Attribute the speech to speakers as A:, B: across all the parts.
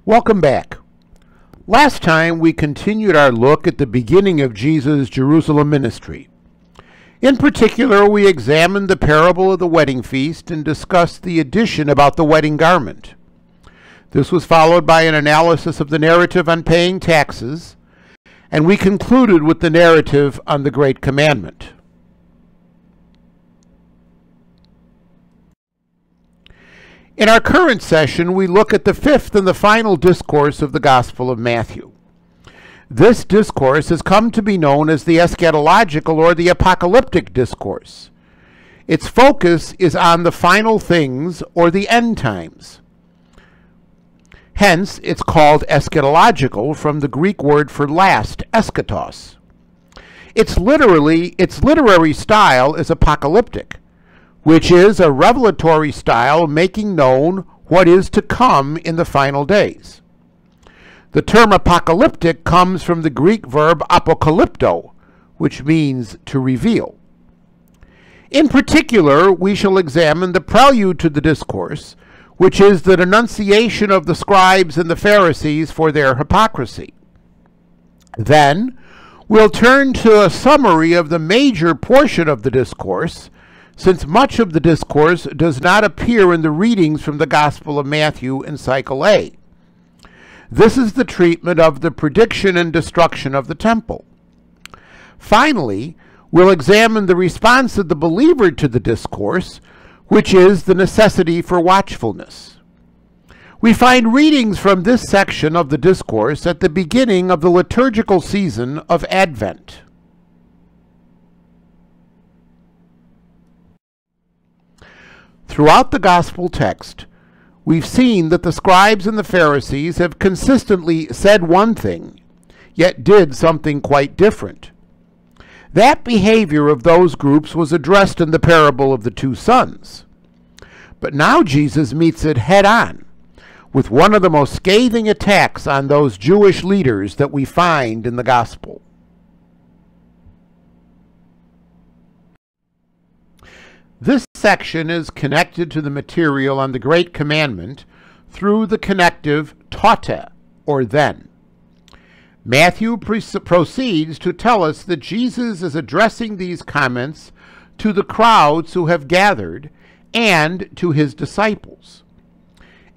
A: Welcome back. Last time we continued our look at the beginning of Jesus' Jerusalem ministry. In particular, we examined the parable of the wedding feast and discussed the addition about the wedding garment. This was followed by an analysis of the narrative on paying taxes, and we concluded with the narrative on the Great Commandment. In our current session, we look at the fifth and the final discourse of the Gospel of Matthew. This discourse has come to be known as the eschatological or the apocalyptic discourse. Its focus is on the final things or the end times. Hence, it's called eschatological from the Greek word for last, eschatos. Its literary style is apocalyptic, which is a revelatory style making known what is to come in the final days. The term apocalyptic comes from the Greek verb apokalypto, which means to reveal. In particular, we shall examine the prelude to the discourse, which is the denunciation of the scribes and the Pharisees for their hypocrisy. Then, we'll turn to a summary of the major portion of the discourse, since much of the discourse does not appear in the readings from the Gospel of Matthew in Cycle A. This is the treatment of the prediction and destruction of the temple. Finally, we'll examine the response of the believer to the discourse, which is the necessity for watchfulness. We find readings from this section of the discourse at the beginning of the liturgical season of Advent. Throughout the gospel text, we've seen that the scribes and the Pharisees have consistently said one thing, yet did something quite different. That behavior of those groups was addressed in the parable of the two sons. But now Jesus meets it head-on with one of the most scathing attacks on those Jewish leaders that we find in the gospel. This section is connected to the material on the Great Commandment through the connective tote, or then. Matthew proceeds to tell us that Jesus is addressing these comments to the crowds who have gathered and to his disciples.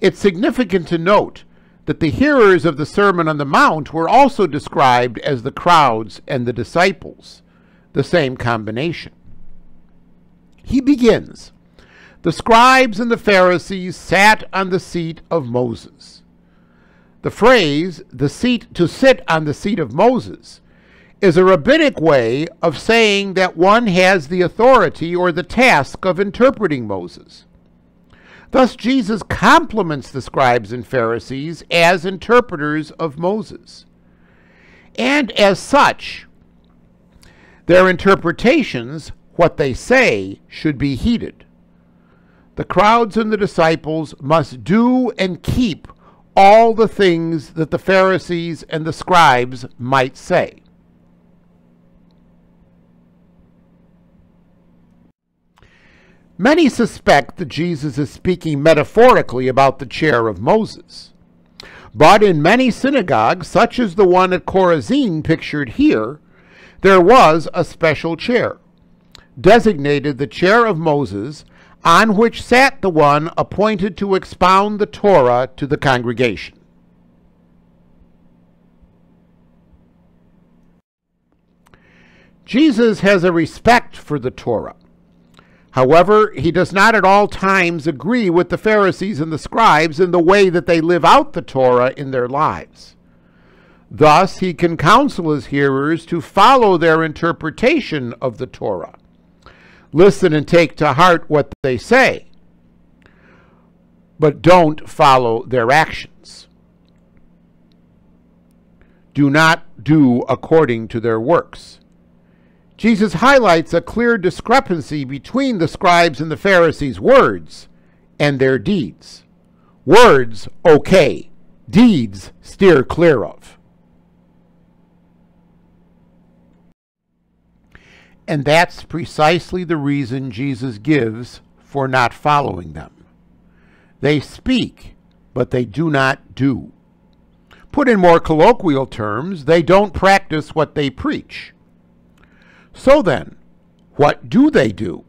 A: It's significant to note that the hearers of the Sermon on the Mount were also described as the crowds and the disciples, the same combination. He begins, "The scribes and the Pharisees sat on the seat of Moses." The phrase, to sit on the seat of Moses, is a rabbinic way of saying that one has the authority or the task of interpreting Moses. Thus, Jesus compliments the scribes and Pharisees as interpreters of Moses. And as such, their interpretations, what they say, should be heeded. The crowds and the disciples must do and keep all the things that the Pharisees and the scribes might say. Many suspect that Jesus is speaking metaphorically about the chair of Moses. But in many synagogues, such as the one at Chorazin pictured here, there was a special chair, designated the chair of Moses, on which sat the one appointed to expound the Torah to the congregation. Jesus has a respect for the Torah. However, he does not at all times agree with the Pharisees and the scribes in the way that they live out the Torah in their lives. Thus, he can counsel his hearers to follow their interpretation of the Torah. Listen and take to heart what they say, but don't follow their actions. Do not do according to their works. Jesus highlights a clear discrepancy between the scribes and the Pharisees' words and their deeds. Words, okay. Deeds, steer clear of. And that's precisely the reason Jesus gives for not following them. They speak, but they do not do. Put in more colloquial terms, they don't practice what they preach. So then, what do?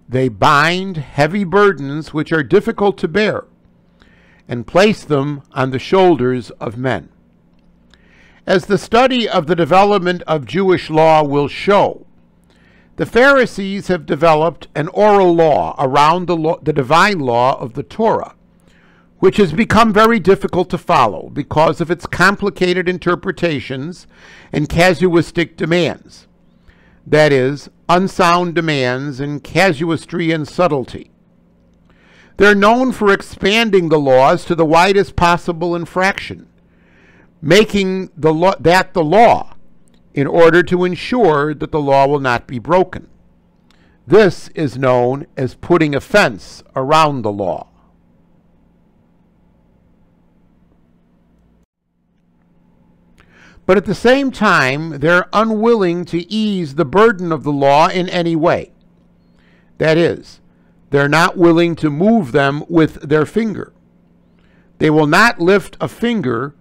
A: They bind heavy burdens which are difficult to bear and place them on the shoulders of men. As the study of the development of Jewish law will show, the Pharisees have developed an oral law around the divine law of the Torah, which has become very difficult to follow because of its complicated interpretations and casuistic demands. That is, unsound demands and casuistry and subtlety. They're known for expanding the laws to the widest possible infraction, making the law in order to ensure that the law will not be broken. This is known as putting a fence around the law. But at the same time, they're unwilling to ease the burden of the law in any way. That is, they're not willing to move them with their finger. They will not lift a finger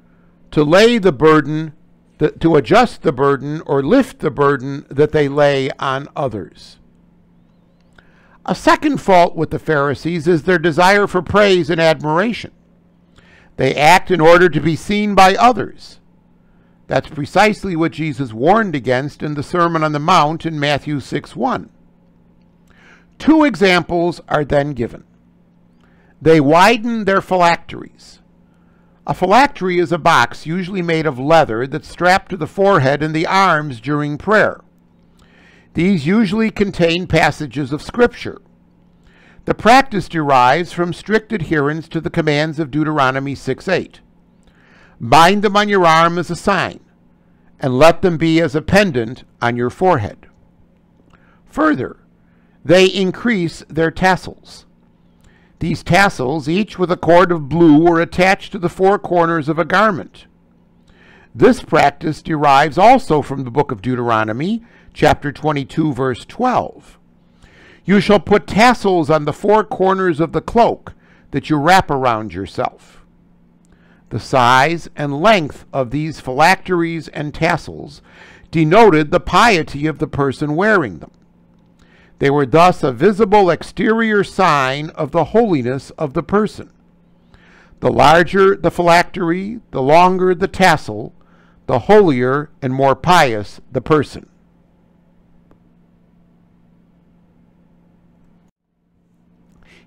A: to lay the burden, to adjust the burden or lift the burden that they lay on others. A second fault with the Pharisees is their desire for praise and admiration. They act in order to be seen by others. That's precisely what Jesus warned against in the Sermon on the Mount in Matthew 6:1. Two examples are then given. They widen their phylacteries. A phylactery is a box usually made of leather that's strapped to the forehead and the arms during prayer. These usually contain passages of Scripture. The practice derives from strict adherence to the commands of Deuteronomy 6:8. Bind them on your arm as a sign, and let them be as a pendant on your forehead. Further, they increase their tassels. These tassels, each with a cord of blue, were attached to the four corners of a garment. This practice derives also from the book of Deuteronomy, chapter 22, verse 12. You shall put tassels on the four corners of the cloak that you wrap around yourself. The size and length of these phylacteries and tassels denoted the piety of the person wearing them. They were thus a visible exterior sign of the holiness of the person. The larger the phylactery, the longer the tassel, the holier and more pious the person.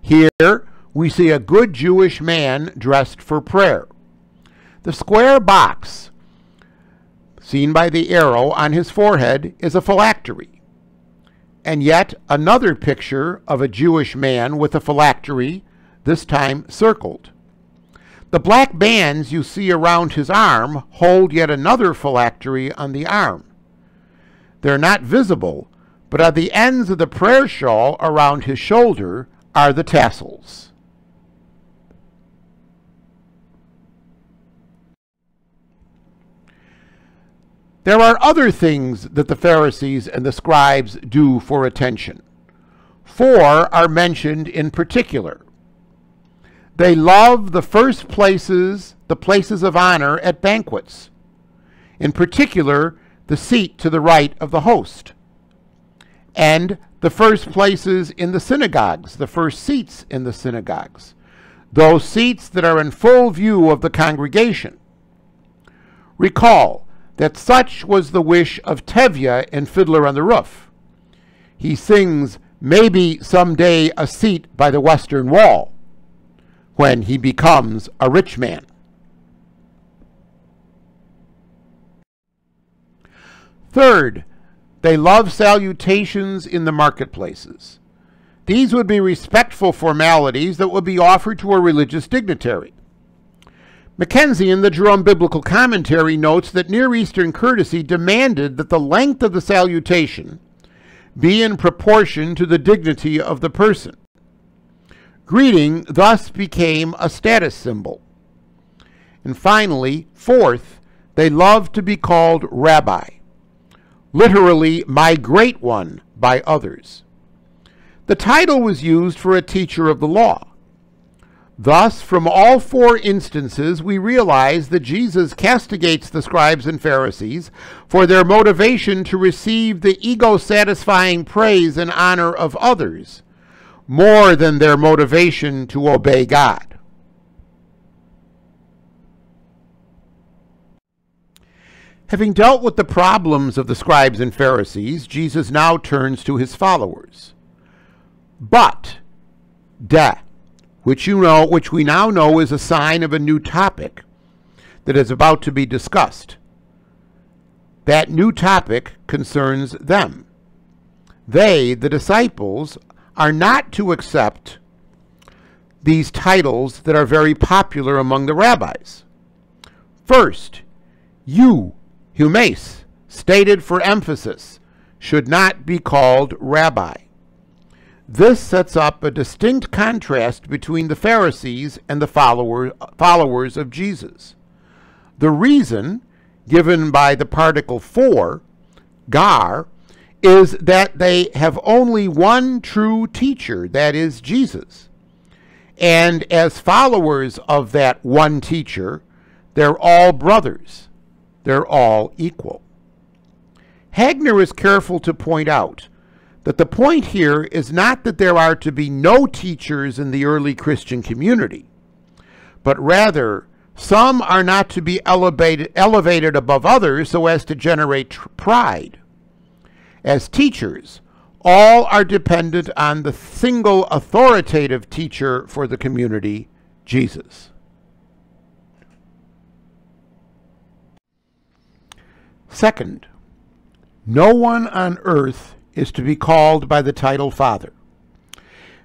A: Here we see a good Jewish man dressed for prayer. The square box, seen by the arrow on his forehead, is a phylactery. And yet another picture of a Jewish man with a phylactery, this time circled. The black bands you see around his arm hold yet another phylactery on the arm. They're not visible, but at the ends of the prayer shawl around his shoulder are the tassels. There are other things that the Pharisees and the scribes do for attention. Four are mentioned in particular. They love the first places, the places of honor at banquets. In particular, the seat to the right of the host. And the first places in the synagogues, the first seats in the synagogues. Those seats that are in full view of the congregation. Recall that such was the wish of Tevye in Fiddler on the Roof. He sings, maybe someday a seat by the western wall, when he becomes a rich man. Third, they love salutations in the marketplaces. These would be respectful formalities that would be offered to a religious dignitary. Mackenzie in the Jerome Biblical Commentary notes that Near Eastern courtesy demanded that the length of the salutation be in proportion to the dignity of the person. Greeting thus became a status symbol. And finally, fourth, they loved to be called rabbi, literally my great one by others. The title was used for a teacher of the law. Thus, from all four instances, we realize that Jesus castigates the scribes and Pharisees for their motivation to receive the ego-satisfying praise and honor of others, more than their motivation to obey God. Having dealt with the problems of the scribes and Pharisees, Jesus now turns to his followers. But, which we now know is a sign of a new topic that is about to be discussed. That new topic concerns them. They, the disciples, are not to accept these titles that are very popular among the rabbis. First, you, humes, stated for emphasis, should not be called rabbi. This sets up a distinct contrast between the Pharisees and the followers of Jesus. The reason, given by the particle for, gar, is that they have only one true teacher, that is Jesus. And as followers of that one teacher, they're all brothers. They're all equal. Hagner is careful to point out that the point here is not that there are to be no teachers in the early Christian community, but rather some are not to be elevated above others so as to generate pride. As teachers, all are dependent on the single authoritative teacher for the community, Jesus. Second, no one on earth is to be called by the title Father.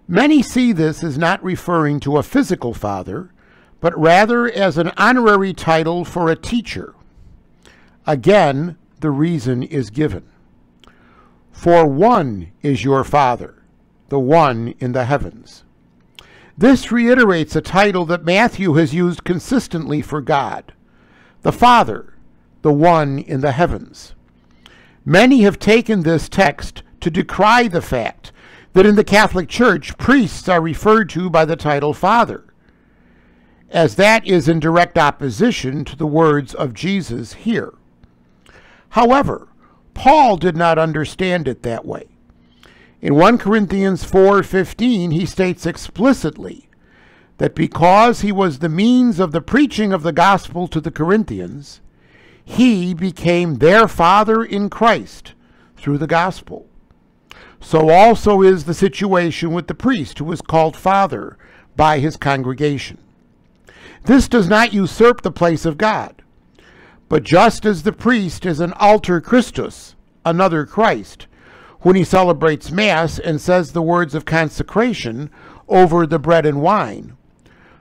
A: Many see this as not referring to a physical father, but rather as an honorary title for a teacher. Again, the reason is given. For one is your Father, the one in the heavens. This reiterates a title that Matthew has used consistently for God, the Father, the one in the heavens. Many have taken this text to decry the fact that in the Catholic Church, priests are referred to by the title Father, as that is in direct opposition to the words of Jesus here. However, Paul did not understand it that way. In 1 Corinthians 4:15, he states explicitly that because he was the means of the preaching of the gospel to the Corinthians, he became their father in Christ through the gospel. So also is the situation with the priest who is called father by his congregation. This does not usurp the place of God, but just as the priest is an alter Christus, another Christ, when he celebrates Mass and says the words of consecration over the bread and wine,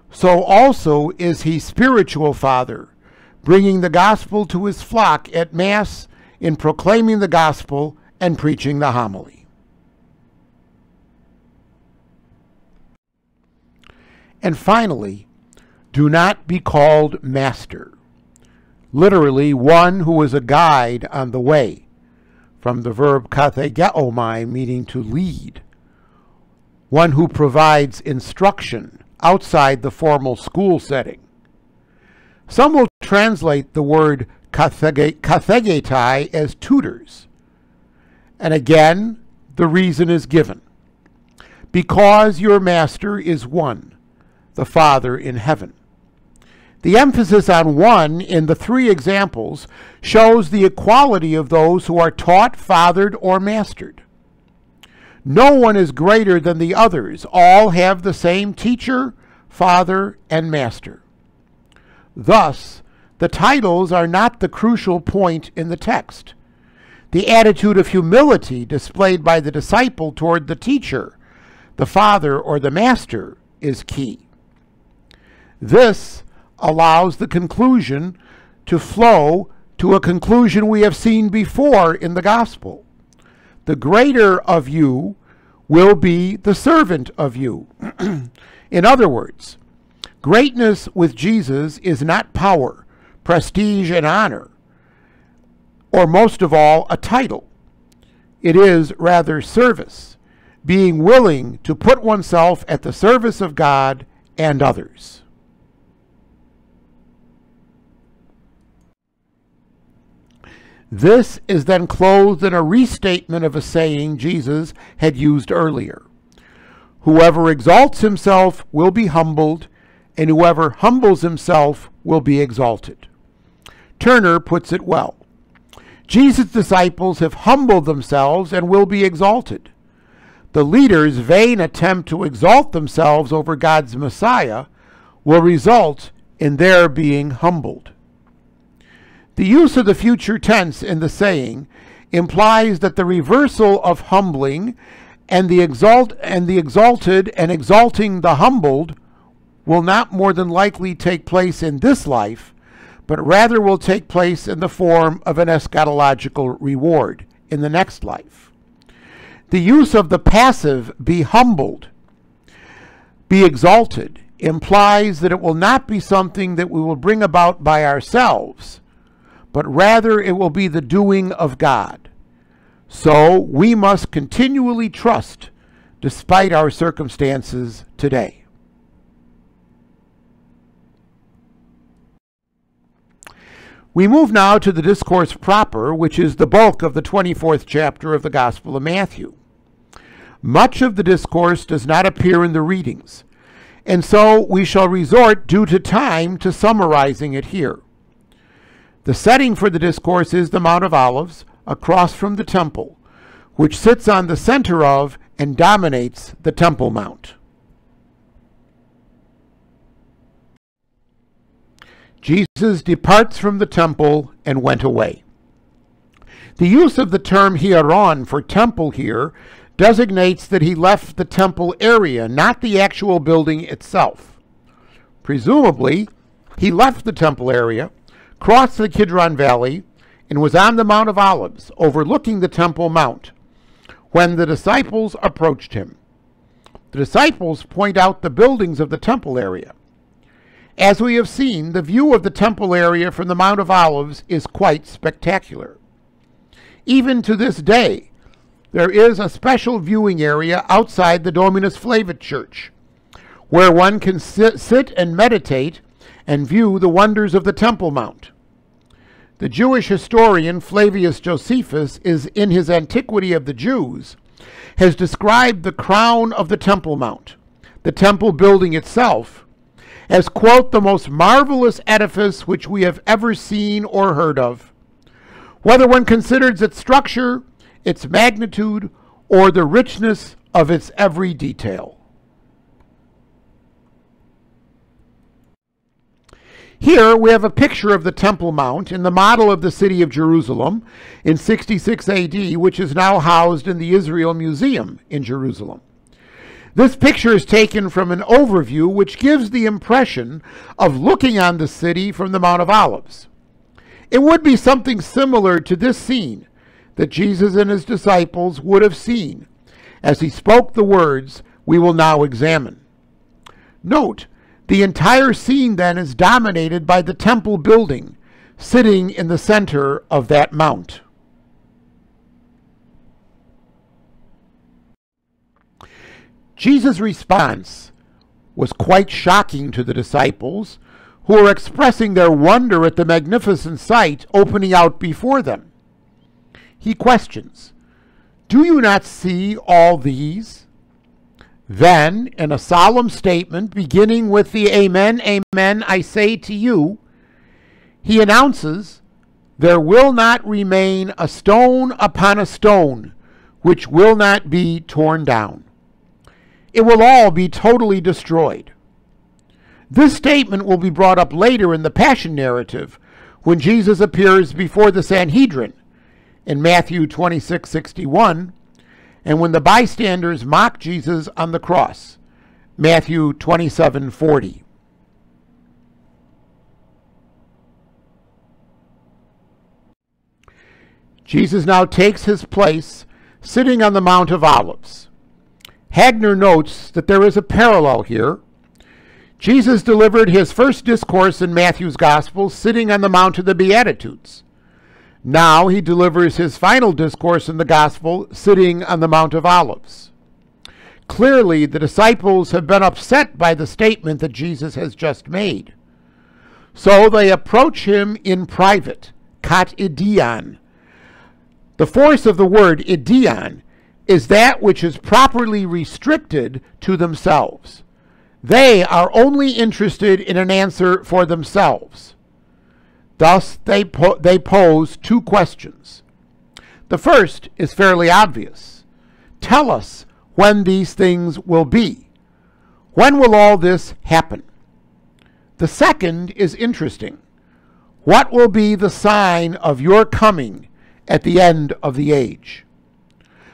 A: so also is he spiritual father, bringing the gospel to his flock at Mass in proclaiming the gospel and preaching the homily. And finally, do not be called master, literally one who is a guide on the way, from the verb kathegeomai, meaning to lead, one who provides instruction outside the formal school setting. Some will translate the word kathegetai as tutors. And again, the reason is given. Because your master is one, the Father in heaven. The emphasis on one in the three examples shows the equality of those who are taught, fathered, or mastered. No one is greater than the others. All have the same teacher, father, and master. Thus, the titles are not the crucial point in the text. The attitude of humility displayed by the disciple toward the teacher, the father, or the master is key. This allows the conclusion to flow to a conclusion we have seen before in the gospel. The greater of you will be the servant of you. In other words, greatness with Jesus is not power, prestige, and honor, or most of all, a title. It is rather service, being willing to put oneself at the service of God and others. This is then clothed in a restatement of a saying Jesus had used earlier. Whoever exalts himself will be humbled, and whoever humbles himself will be exalted. Turner puts it well. Jesus' disciples have humbled themselves and will be exalted. The leaders' vain attempt to exalt themselves over God's Messiah will result in their being humbled. The use of the future tense in the saying implies that the reversal of humbling and the exalted and exalting the humbled will not more than likely take place in this life, but rather will take place in the form of an eschatological reward in the next life. The use of the passive be humbled, be exalted, implies that it will not be something that we will bring about by ourselves, but rather it will be the doing of God. So we must continually trust despite our circumstances today. We move now to the discourse proper, which is the bulk of the 24th chapter of the Gospel of Matthew. Much of the discourse does not appear in the readings, and so we shall resort, due to time, to summarizing it here. The setting for the discourse is the Mount of Olives, across from the temple, which sits on the center of and dominates the Temple Mount. Jesus departs from the temple and went away. The use of the term hieron for temple here designates that he left the temple area, not the actual building itself. Presumably, he left the temple area, crossed the Kidron Valley, and was on the Mount of Olives, overlooking the Temple Mount, when the disciples approached him. The disciples point out the buildings of the temple area. As we have seen, the view of the temple area from the Mount of Olives is quite spectacular. Even to this day, there is a special viewing area outside the Dominus Flevit Church, where one can sit and meditate and view the wonders of the Temple Mount. The Jewish historian Flavius Josephus, in his Antiquity of the Jews, has described the crown of the Temple Mount, the temple building itself, as, quote, the most marvelous edifice which we have ever seen or heard of, whether one considers its structure, its magnitude, or the richness of its every detail. Here we have a picture of the Temple Mount in the model of the city of Jerusalem in 66 AD, which is now housed in the Israel Museum in Jerusalem. This picture is taken from an overview which gives the impression of looking on the city from the Mount of Olives. It would be something similar to this scene that Jesus and his disciples would have seen as he spoke the words we will now examine. Note, the entire scene then is dominated by the temple building sitting in the center of that mount. Jesus' response was quite shocking to the disciples, who were expressing their wonder at the magnificent sight opening out before them. He questions, "Do you not see all these?" Then, in a solemn statement beginning with the "Amen, amen, I say to you," he announces, "There will not remain a stone upon a stone which will not be torn down. It will all be totally destroyed." This statement will be brought up later in the Passion narrative when Jesus appears before the Sanhedrin in Matthew 26:61, and when the bystanders mock Jesus on the cross, Matthew 27:40. Jesus now takes his place sitting on the Mount of Olives. Hagner notes that there is a parallel here. Jesus delivered his first discourse in Matthew's Gospel sitting on the Mount of the Beatitudes. Now he delivers his final discourse in the Gospel sitting on the Mount of Olives. Clearly, the disciples have been upset by the statement that Jesus has just made. So they approach him in private, kat idion. The force of the word idion is that which is properly restricted to themselves. They are only interested in an answer for themselves. Thus, they pose two questions. The first is fairly obvious. Tell us when these things will be. When will all this happen? The second is interesting. What will be the sign of your coming at the end of the age?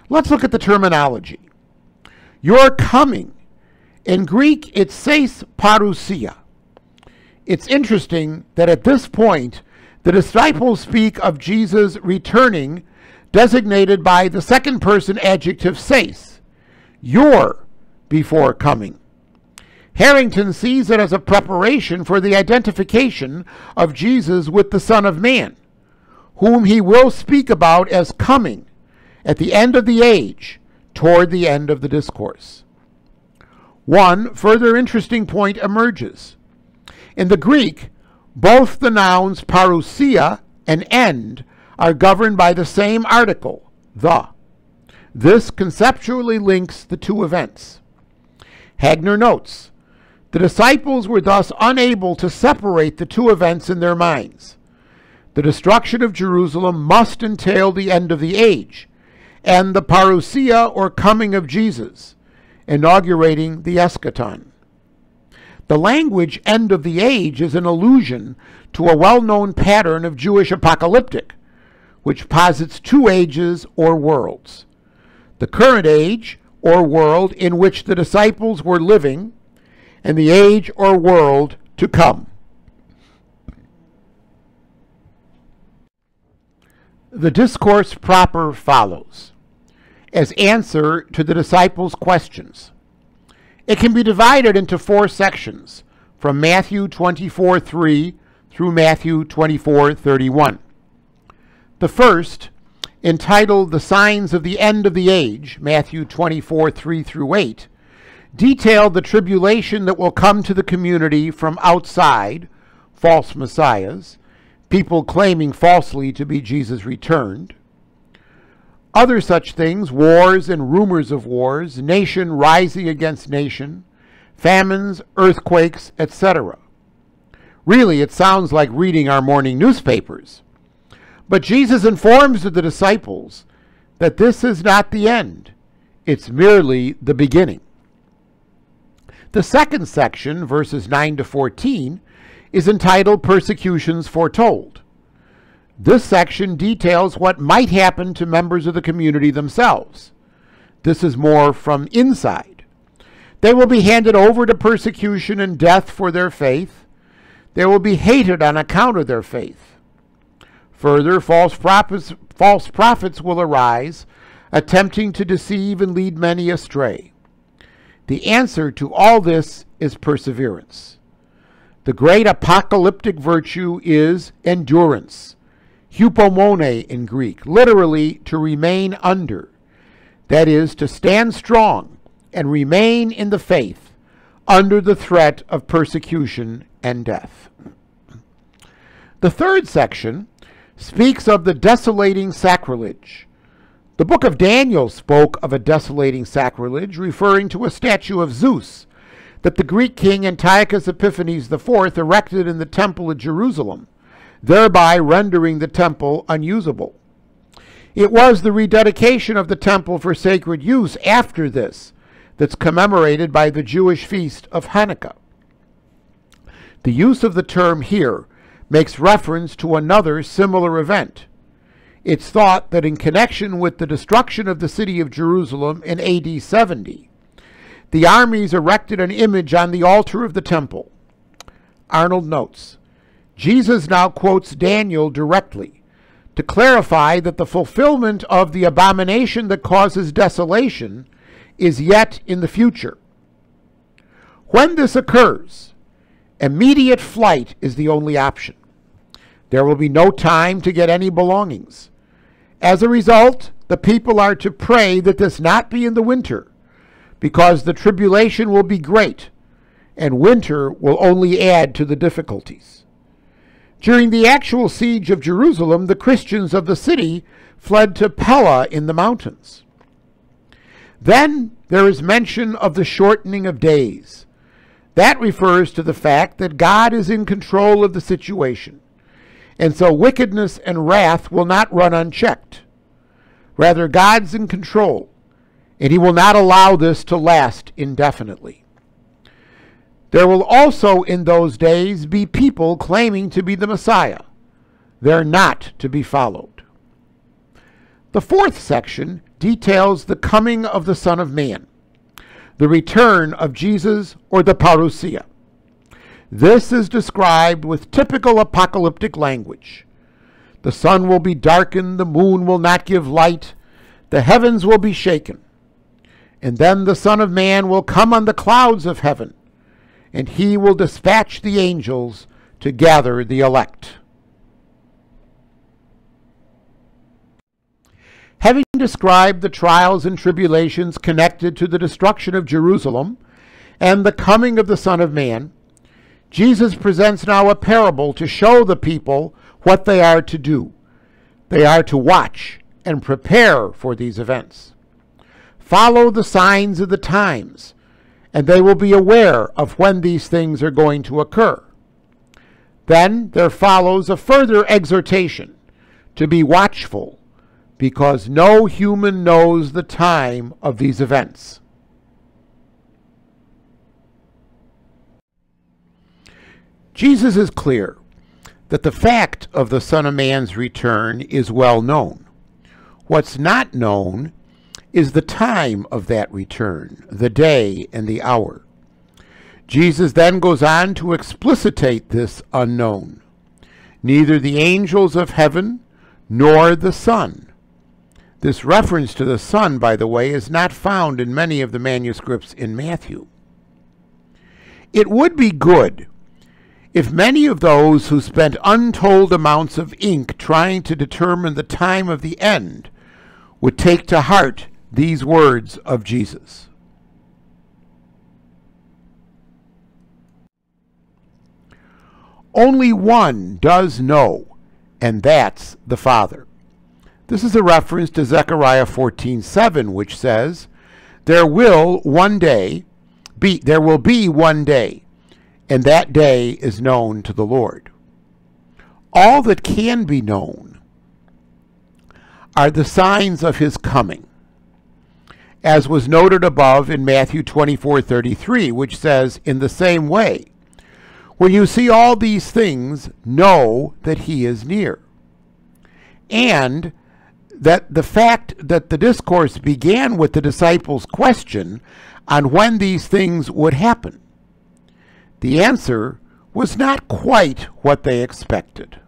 A: Let's look at the terminology. Your coming. In Greek, it's seis parousia. It's interesting that at this point, the disciples speak of Jesus returning, designated by the second person adjective seis, your before coming. Harrington sees it as a preparation for the identification of Jesus with the Son of Man, whom he will speak about as coming at the end of the age, toward the end of the discourse. One further interesting point emerges. In the Greek, both the nouns parousia and end are governed by the same article, the. This conceptually links the two events. Hagner notes, the disciples were thus unable to separate the two events in their minds. The destruction of Jerusalem must entail the end of the age, and the parousia, or coming of Jesus, inaugurating the eschaton. The language end of the age is an allusion to a well-known pattern of Jewish apocalyptic, which posits two ages or worlds. The current age or world in which the disciples were living, and the age or world to come. The discourse proper follows as answer to the disciples' questions. It can be divided into four sections, from Matthew 24:3 through Matthew 24:31. The first, entitled The Signs of the End of the Age, Matthew 24:3 through 8, detailed the tribulation that will come to the community from outside, false messiahs, people claiming falsely to be Jesus returned. Other such things, wars and rumors of wars, nation rising against nation, famines, earthquakes, etc. Really, it sounds like reading our morning newspapers. But Jesus informs the disciples that this is not the end. It's merely the beginning. The second section, verses 9 to 14, is entitled Persecutions Foretold. This section details what might happen to members of the community themselves. This is more from inside. They will be handed over to persecution and death for their faith. They will be hated on account of their faith. Further, false prophets will arise, attempting to deceive and lead many astray. The answer to all this is perseverance. The great apocalyptic virtue is endurance, hypomone in Greek, literally to remain under, that is, to stand strong and remain in the faith under the threat of persecution and death. The third section speaks of the desolating sacrilege. The book of Daniel spoke of a desolating sacrilege, referring to a statue of Zeus that the Greek king Antiochus Epiphanes IV erected in the temple at Jerusalem, thereby rendering the temple unusable. It was the rededication of the temple for sacred use after this that's commemorated by the Jewish feast of Hanukkah. The use of the term here makes reference to another similar event. It's thought that in connection with the destruction of the city of Jerusalem in AD 70, the armies erected an image on the altar of the temple. Arnold notes, Jesus now quotes Daniel directly to clarify that the fulfillment of the abomination that causes desolation is yet in the future. When this occurs, immediate flight is the only option. There will be no time to get any belongings. As a result, the people are to pray that this not be in the winter, because the tribulation will be great, and winter will only add to the difficulties. During the actual siege of Jerusalem, the Christians of the city fled to Pella in the mountains. Then there is mention of the shortening of days. That refers to the fact that God is in control of the situation, and so wickedness and wrath will not run unchecked. Rather, God's in control, and he will not allow this to last indefinitely. There will also in those days be people claiming to be the Messiah. They're not to be followed. The fourth section details the coming of the Son of Man, the return of Jesus, or the parousia. This is described with typical apocalyptic language. The sun will be darkened, the moon will not give light, the heavens will be shaken. And then the Son of Man will come on the clouds of heaven, and he will dispatch the angels to gather the elect. Having described the trials and tribulations connected to the destruction of Jerusalem and the coming of the Son of Man, Jesus presents now a parable to show the people what they are to do. They are to watch and prepare for these events. Follow the signs of the times, and they will be aware of when these things are going to occur. Then there follows a further exhortation to be watchful, because no human knows the time of these events. Jesus is clear that the fact of the Son of Man's return is well known. What's not known is the time of that return, the day and the hour. Jesus then goes on to explicitate this unknown. Neither the angels of heaven nor the Son. This reference to the Son, by the way, is not found in many of the manuscripts in Matthew. It would be good if many of those who spent untold amounts of ink trying to determine the time of the end would take to heart these words of Jesus. Only one does know, and that's the Father. This is a reference to Zechariah 14:7, which says, there will be one day, and that day is known to the Lord. All that can be known are the signs of his coming, as was noted above in Matthew 24:33, which says, in the same way, when you see all these things, know that he is near. And that the fact that the discourse began with the disciples' question on when these things would happen. The answer was not quite what they expected.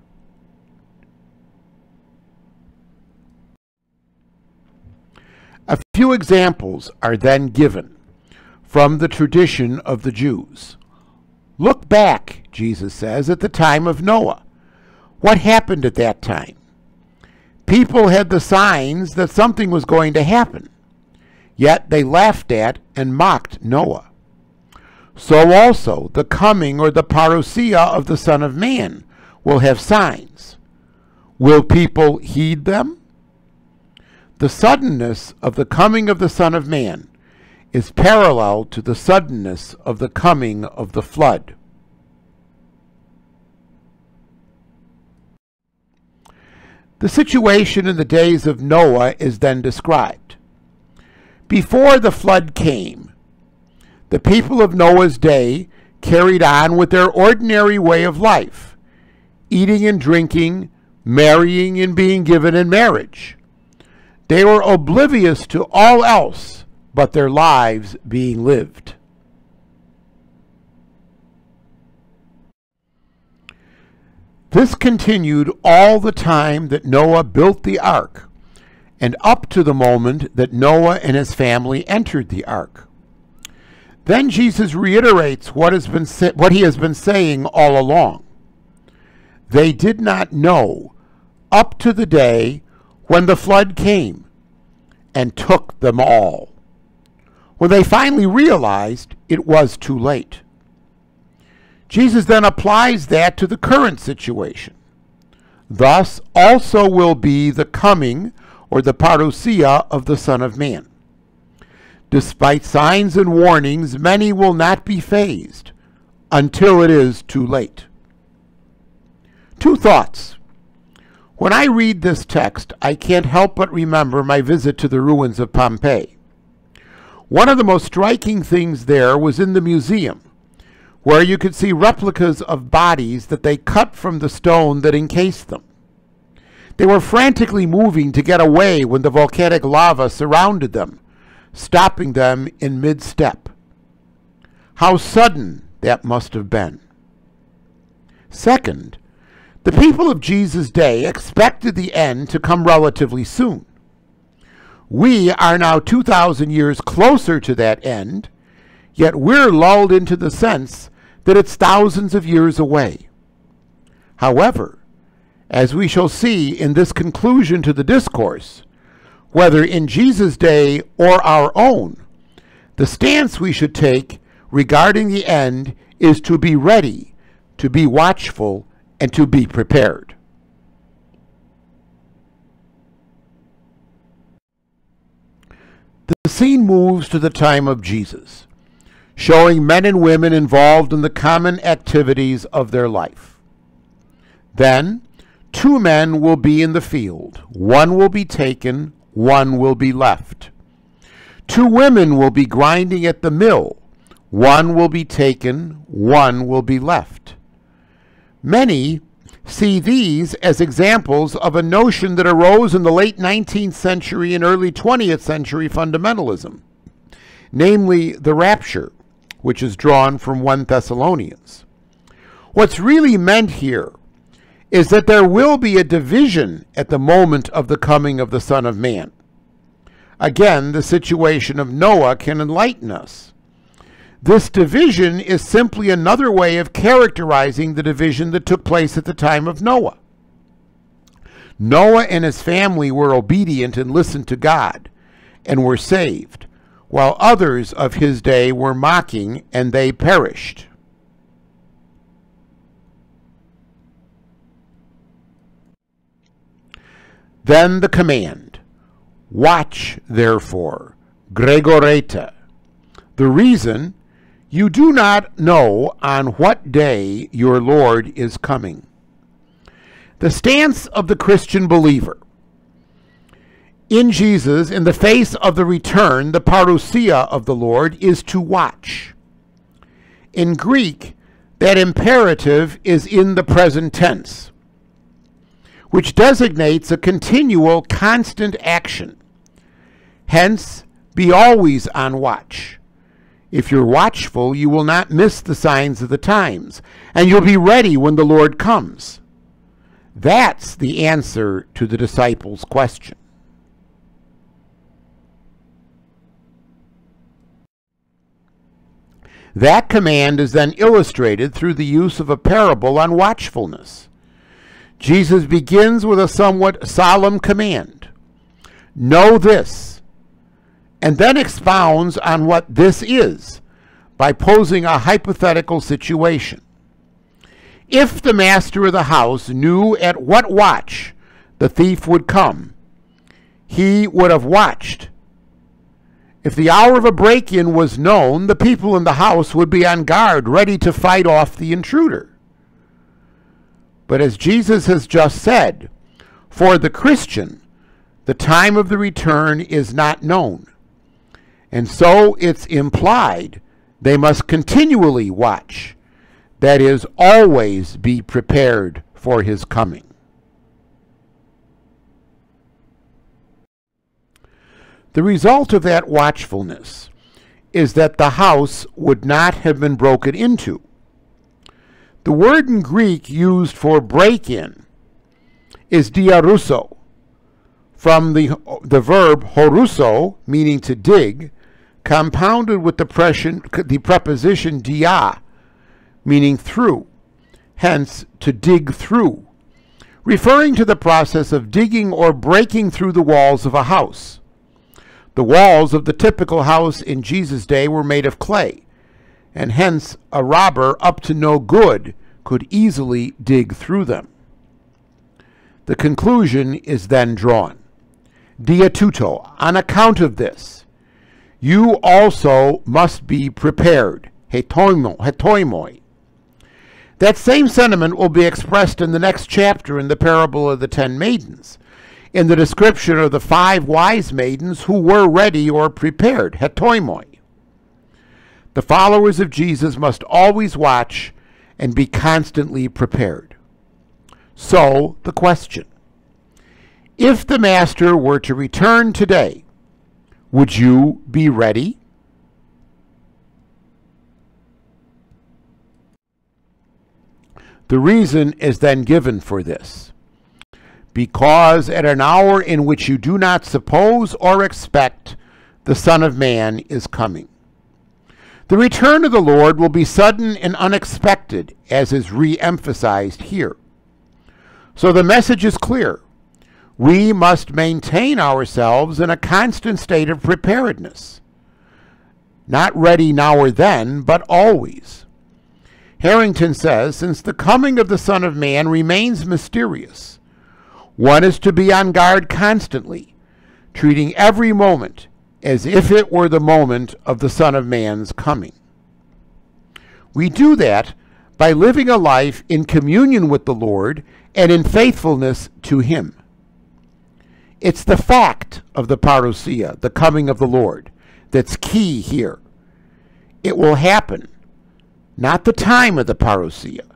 A: A few examples are then given from the tradition of the Jews. Look back, Jesus says, at the time of Noah. What happened at that time? People had the signs that something was going to happen, yet they laughed at and mocked Noah. So also the coming or the parousia of the Son of Man will have signs. Will people heed them? The suddenness of the coming of the Son of Man is parallel to the suddenness of the coming of the flood. The situation in the days of Noah is then described. Before the flood came, the people of Noah's day carried on with their ordinary way of life, eating and drinking, marrying and being given in marriage. They were oblivious to all else but their lives being lived. This continued all the time that Noah built the ark, and up to the moment that Noah and his family entered the ark. Then Jesus reiterates what he has been saying all along. They did not know up to the day when the flood came and took them all. when they finally realized it was too late. Jesus then applies that to the current situation. Thus also will be the coming, or the parousia, of the Son of Man. Despite signs and warnings, many will not be fazed until it is too late. Two thoughts. When I read this text, I can't help but remember my visit to the ruins of Pompeii. One of the most striking things there was in the museum, where you could see replicas of bodies that they cut from the stone that encased them. They were frantically moving to get away when the volcanic lava surrounded them, stopping them in mid-step. How sudden that must have been. Second, the people of Jesus' day expected the end to come relatively soon. We are now 2,000 years closer to that end, yet we're lulled into the sense that it's thousands of years away. However, as we shall see in this conclusion to the discourse, whether in Jesus' day or our own, the stance we should take regarding the end is to be ready, to be watchful, and to be prepared. The scene moves to the time of Jesus, showing men and women involved in the common activities of their life. Then, two men will be in the field. One will be taken, one will be left. Two women will be grinding at the mill. One will be taken, one will be left. Many see these as examples of a notion that arose in the late 19th century and early 20th century fundamentalism, namely the rapture, which is drawn from 1 Thessalonians. What's really meant here is that there will be a division at the moment of the coming of the Son of Man. Again, the situation of Noah can enlighten us. This division is simply another way of characterizing the division that took place at the time of Noah. Noah and his family were obedient and listened to God and were saved, while others of his day were mocking and they perished. Then the command, watch therefore, gregorete. The reason, you do not know on what day your Lord is coming. The stance of the Christian believer in Jesus, in the face of the return, the parousia of the Lord, is to watch. In Greek, that imperative is in the present tense, which designates a continual, constant action. Hence, be always on watch. If you're watchful, you will not miss the signs of the times, and you'll be ready when the Lord comes. That's the answer to the disciples' question. That command is then illustrated through the use of a parable on watchfulness. Jesus begins with a somewhat solemn command, know this, and then expounds on what this is by posing a hypothetical situation. If the master of the house knew at what watch the thief would come, he would have watched. If the hour of a break-in was known, the people in the house would be on guard, ready to fight off the intruder. But as Jesus has just said, for the Christian, the time of the return is not known. And so it's implied they must continually watch, that is, always be prepared for his coming. The result of that watchfulness is that the house would not have been broken into. The word in Greek used for break-in is diarusso, from the verb horusso, meaning to dig, compounded with the preposition dia, meaning through, hence to dig through, referring to the process of digging or breaking through the walls of a house. The walls of the typical house in Jesus' day were made of clay, and hence a robber up to no good could easily dig through them. The conclusion is then drawn. Dia tuto, on account of this, you also must be prepared. Hetoimoi. That same sentiment will be expressed in the next chapter in the parable of the 10 maidens, in the description of the 5 wise maidens who were ready or prepared. Hetoimoi. The followers of Jesus must always watch and be constantly prepared. So, the question: if the Master were to return today, would you be ready? The reason is then given for this. Because at an hour in which you do not suppose or expect, the Son of Man is coming. The return of the Lord will be sudden and unexpected, as is re-emphasized here. So the message is clear. We must maintain ourselves in a constant state of preparedness. Not ready now or then, but always. Harrington says, since the coming of the Son of Man remains mysterious, one is to be on guard constantly, treating every moment as if it were the moment of the Son of Man's coming. We do that by living a life in communion with the Lord and in faithfulness to Him. It's the fact of the parousia, the coming of the Lord, that's key here. It will happen, not the time of the parousia.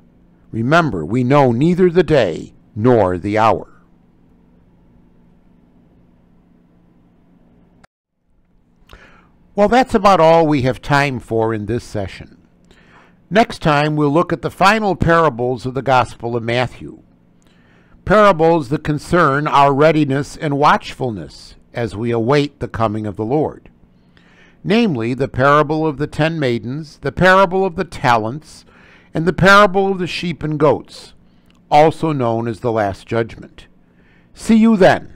A: Remember, we know neither the day nor the hour. Well, that's about all we have time for in this session. Next time, we'll look at the final parables of the Gospel of Matthew. Parables that concern our readiness and watchfulness as we await the coming of the Lord. Namely, the parable of the 10 maidens, the parable of the talents, and the parable of the sheep and goats, also known as the Last Judgment. See you then.